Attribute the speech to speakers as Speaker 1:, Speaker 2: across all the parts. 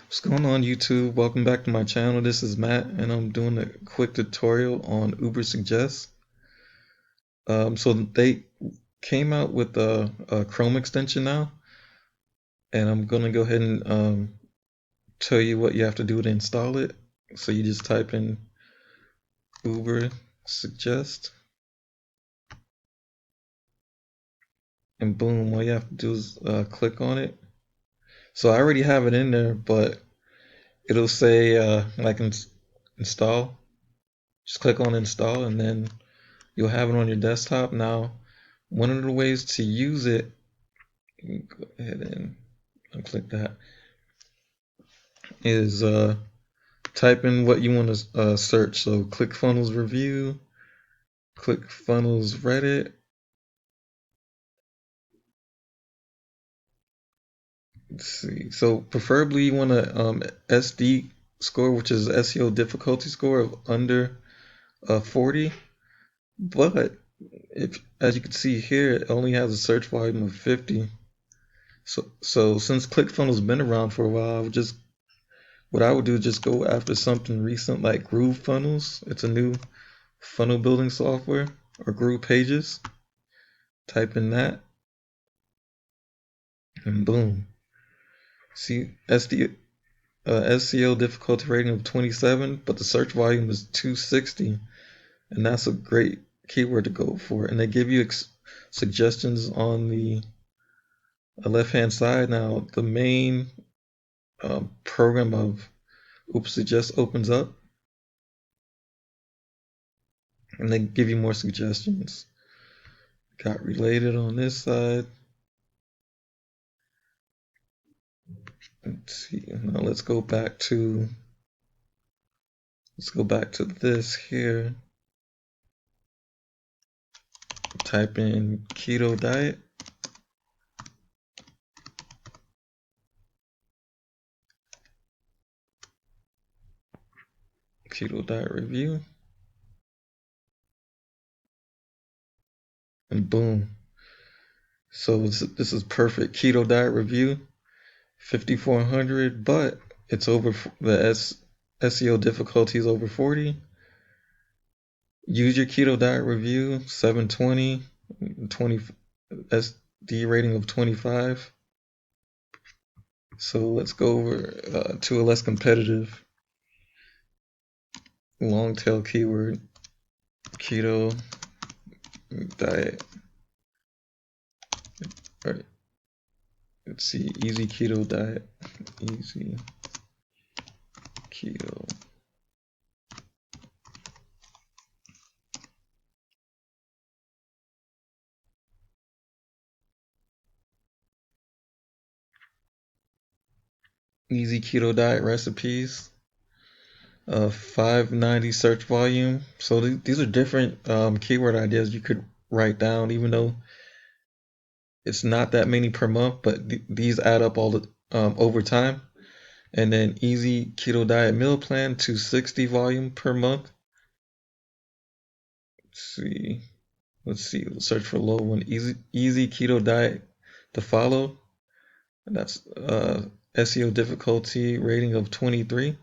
Speaker 1: What's going on, YouTube? Welcome back to my channel. This is Matt, and I'm doing a quick tutorial on Ubersuggest. So they came out with a Chrome extension now, and I'm gonna go ahead and tell you what you have to do to install it. So you just type in Ubersuggest, and boom, all you have to do is click on it. So I already have it in there, but it'll say install. Just click on install, and then you'll have it on your desktop. Now, one of the ways to use it, go ahead and click that, is type in what you want to search. So ClickFunnels review, ClickFunnels Reddit. Let's see. So preferably you want a SD score, which is SEO difficulty score of under 40. But if, as you can see here, it only has a search volume of 50. So since ClickFunnels been around for a while, what I would do is just go after something recent like Groove Funnels. It's a new funnel building software, or Groove Pages. Type in that, and boom. See, SEO difficulty rating of 27, but the search volume is 260, and that's a great keyword to go for. And they give you suggestions on the left-hand side. Now, the main program of Ubersuggest opens up, and they give you more suggestions. Got related on this side. Let's see. Now let's go back to this here. Type in keto diet. Keto diet review. And boom. So this is perfect. Keto diet review, 5,400, but it's over the SEO difficulty is over 40. Use your keto diet review, 720, 20 SD rating of 25. So let's go over to a less competitive long tail keyword, keto diet. All right. Let's see, easy keto diet, easy keto. Easy keto diet recipes, 590 search volume. So these are different keyword ideas you could write down, even though it's not that many per month, but these add up all the over time. And then easy keto diet meal plan, 260 volume per month. Let's see. Let's search for low one. Easy keto diet to follow. And that's SEO difficulty rating of 23.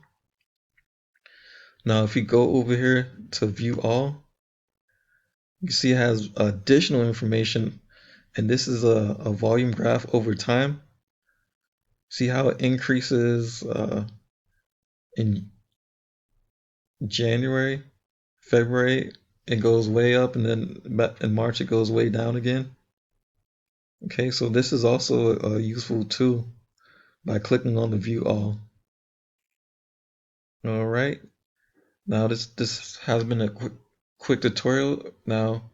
Speaker 1: Now, if you go over here to view all, you see it has additional information, and this is a volume graph over time. See how it increases in January, February, it goes way up, and then in March it goes way down again. Okay, so this is also a useful tool by clicking on the view all. All right. Now this has been a quick tutorial. Now,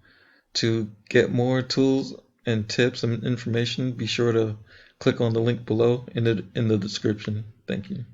Speaker 1: to get more tools and tips and information, be sure to click on the link below in the description. Thank you.